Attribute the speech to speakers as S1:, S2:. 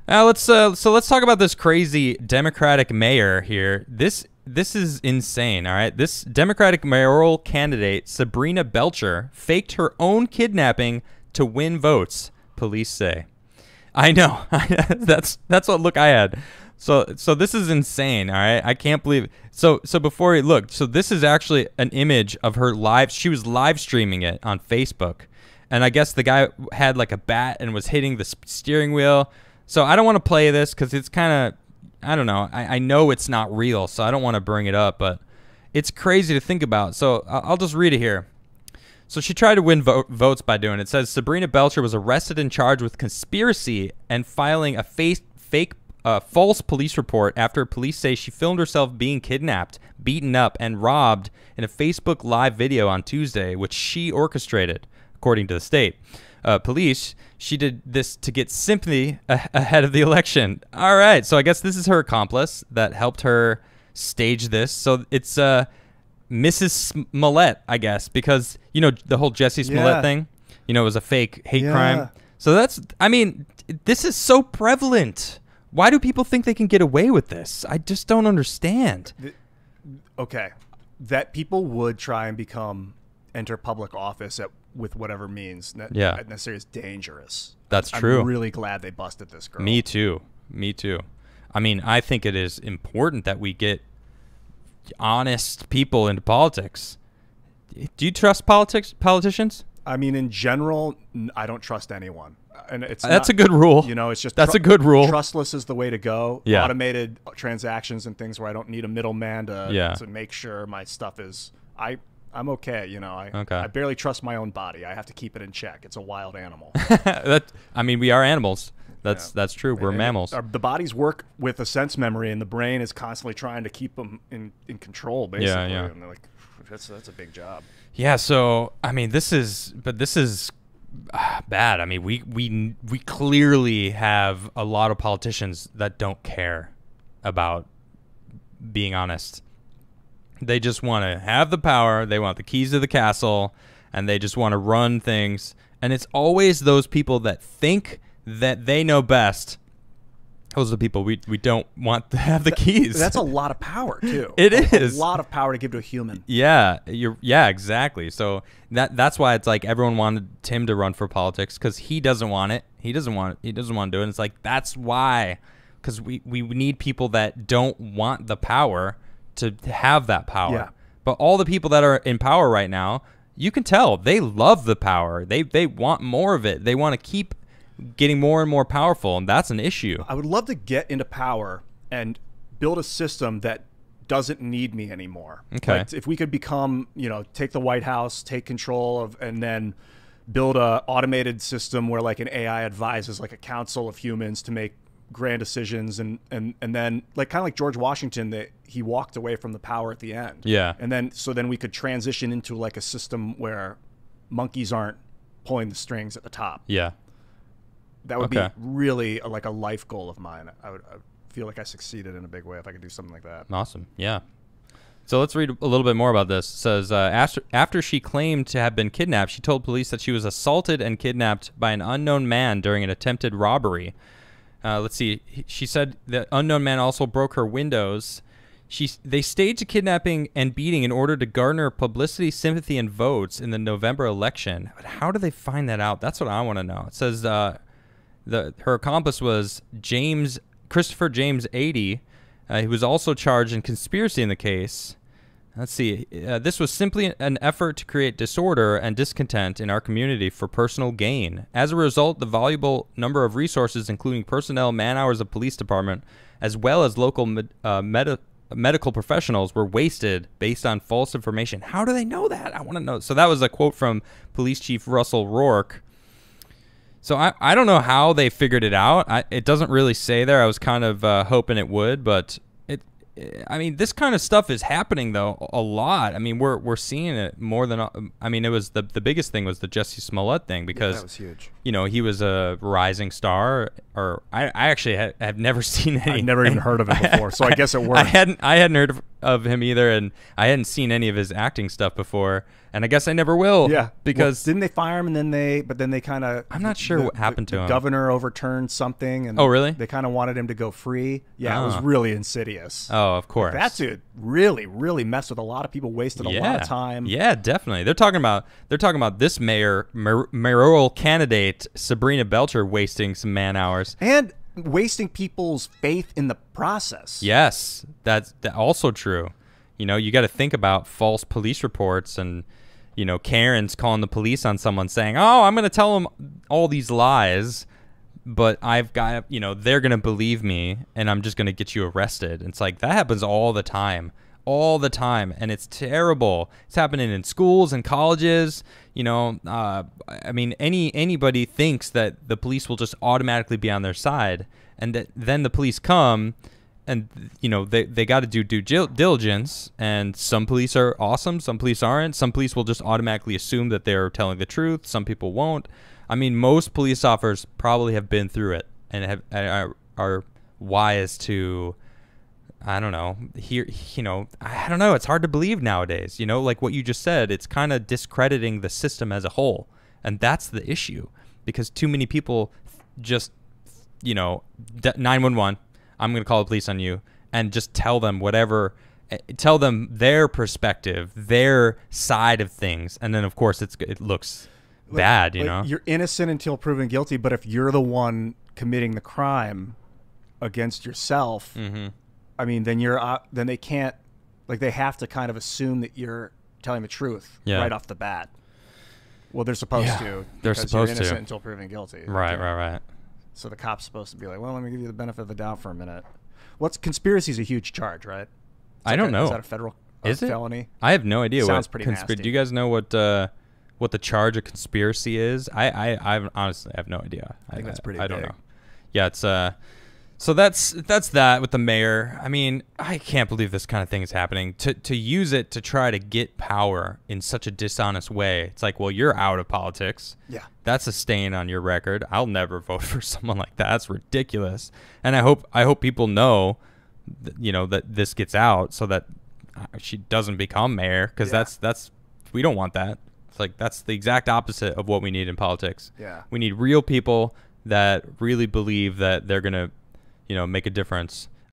S1: Let's talk about this crazy Democratic mayor here. This is insane. All right, this Democratic mayoral candidate Sabrina Belcher faked her own kidnapping to win votes. Police say. I know. That's what look I had. So this is insane. All right, I can't believe it. So before you look, so this is actually an image of her live. She was live streaming it on Facebook, and I guess the guy had like a bat and was hitting the steering wheel. So I don't want to play this because it's kind of, I don't know. I know it's not real, so I don't want to bring it up, but it's crazy to think about. So I'll just read it here. So she tried to win votes by doing it. It says Sabrina Belcher was arrested and charged with conspiracy and filing a fake false police report after police say she filmed herself being kidnapped, beaten up, and robbed in a Facebook Live video on Tuesday, which she orchestrated, according to the state. Police, she did this to get sympathy ahead of the election. All right, so I guess this is her accomplice that helped her stage this. So it's Mrs. Smollett, I guess, because, you know, the whole Jussie Smollett thing, you know, it was a fake hate crime. So that's, I mean, this is so prevalent. Why do people think they can get away with this? I just don't understand.
S2: Okay, that people would try and enter public office with whatever means necessarily is dangerous.
S1: That's true.
S2: I'm really glad they busted this girl.
S1: Me too. I mean, I think it is important that we get honest people into politics. Do you trust politicians?
S2: I mean, in general, I don't trust anyone. And
S1: that's a good rule.
S2: You know, it's just
S1: that's a good rule.
S2: Trustless is the way to go.
S1: Yeah.
S2: Automated transactions and things where I don't need a middleman to make sure my stuff is I'm okay, you know. I barely trust my own body. I have to keep it in check. It's a wild animal.
S1: I mean, we are animals. That's true. We're mammals.
S2: The bodies work with a sense memory, and the brain is constantly trying to keep them in control, basically.
S1: Yeah.
S2: And they're like, that's a big job.
S1: Yeah. So I mean, this is bad. I mean, we clearly have a lot of politicians that don't care about being honest. They just want to have the power. They want the keys to the castle, and they just want to run things. And it's always those people that think that they know best. Those are the people we don't want to have the keys.
S2: That's a lot of power, too.
S1: It is
S2: a lot of power to give to a human.
S1: Yeah, exactly. So that's why it's like everyone wanted Tim to run for politics because he doesn't want it. He doesn't want to do it. And it's like that's why, because we need people that don't want the power to have that power.
S2: Yeah.
S1: But all the people that are in power right now, you can tell they love the power. They want more of it. They want to keep getting more and more powerful, and that's an issue.
S2: I would love to get into power and build a system that doesn't need me anymore.
S1: Okay.
S2: Like if we could become, you know, take the White House, take control of, and then build a automated system where like an AI advises like a council of humans to make grand decisions, and then like kind of like George Washington, that he walked away from the power at the end.
S1: Yeah.
S2: And then then we could transition into like a system where monkeys aren't pulling the strings at the top.
S1: Yeah.
S2: That would be really like a life goal of mine. I would feel like I succeeded in a big way if I could do something like that.
S1: Awesome. Yeah. So let's read a little bit more about this. It says, after she claimed to have been kidnapped, she told police that she was assaulted and kidnapped by an unknown man during an attempted robbery. Let's see. She said the unknown man also broke her windows. They staged a kidnapping and beating in order to garner publicity, sympathy, and votes in the November election. But how do they find that out? That's what I want to know. It says her accomplice was Christopher James 80. He was also charged in conspiracy in the case. Let's see. This was simply an effort to create disorder and discontent in our community for personal gain. As a result, the valuable number of resources, including personnel, man-hours of police department, as well as local medical professionals, were wasted based on false information. How do they know that? I want to know. So that was a quote from Police Chief Russell Rourke. So I don't know how they figured it out. It doesn't really say there. I was kind of hoping it would, but I mean, this kind of stuff is happening though a lot. I mean, we're seeing it more than. I mean, it was the biggest thing was the Jussie Smollett thing because
S2: that was huge.
S1: You know, he was a rising star. Or I actually have never seen any.
S2: I've never even heard of it before, so I guess it worked.
S1: I hadn't heard of him either, and I hadn't seen any of his acting stuff before, and I guess I never will.
S2: Yeah,
S1: because
S2: didn't they fire him and then they kind of
S1: I'm not sure what happened to him.
S2: The governor overturned something, and
S1: oh really?
S2: They kind of wanted him to go free. Yeah, it was really insidious.
S1: Oh, of course.
S2: That dude really messed with a lot of people, wasted a lot of time.
S1: Yeah, definitely. They're talking about this mayoral candidate Sabrina Belcher wasting some man hours
S2: and wasting people's faith in the process.
S1: Yes, that's also true. You know, you got to think about false police reports and, you know, Karen's calling the police on someone saying, oh, I'm going to tell them all these lies, but I've got, you know, they're going to believe me and I'm just going to get you arrested. It's like that happens all the time. And it's terrible. It's happening in schools and colleges. You know, I mean, anybody thinks that the police will just automatically be on their side, and that then the police come, and you know they got to do due diligence. And some police are awesome, some police aren't. Some police will just automatically assume that they're telling the truth. Some people won't. I mean, most police officers probably have been through it and are wise to. I don't know. Here, you know, I don't know. It's hard to believe nowadays. You know, like what you just said, it's kind of discrediting the system as a whole, and that's the issue, because too many people just, you know, 911. I'm going to call the police on you, and just tell them whatever, tell them their perspective, their side of things, and then of course it looks bad. You know,
S2: you're innocent until proven guilty, but if you're the one committing the crime against yourself. Mm-hmm. I mean, then then they can't, like, they have to kind of assume that you're telling the truth right off the bat. Well, they're supposed to.
S1: They're supposed
S2: you're innocent
S1: to
S2: until proven guilty.
S1: Right.
S2: So the cop's supposed to be like, well, let me give you the benefit of the doubt for a minute. Conspiracy is a huge charge, right?
S1: I don't know.
S2: Is that a federal felony?
S1: I have no idea.
S2: Sounds pretty nasty.
S1: Do you guys know what the charge of conspiracy is? I honestly have no idea.
S2: I think that's pretty
S1: I
S2: big.
S1: don't know. Yeah, it's So that's that with the mayor. I mean, I can't believe this kind of thing is happening. To use it to try to get power in such a dishonest way. It's like, well, you're out of politics.
S2: Yeah.
S1: That's a stain on your record. I'll never vote for someone like that. That's ridiculous. And I hope people know, you know, that this gets out so that she doesn't become mayor, because that's we don't want that. It's like that's the exact opposite of what we need in politics.
S2: Yeah.
S1: We need real people that really believe that they're going to, you know, make a difference.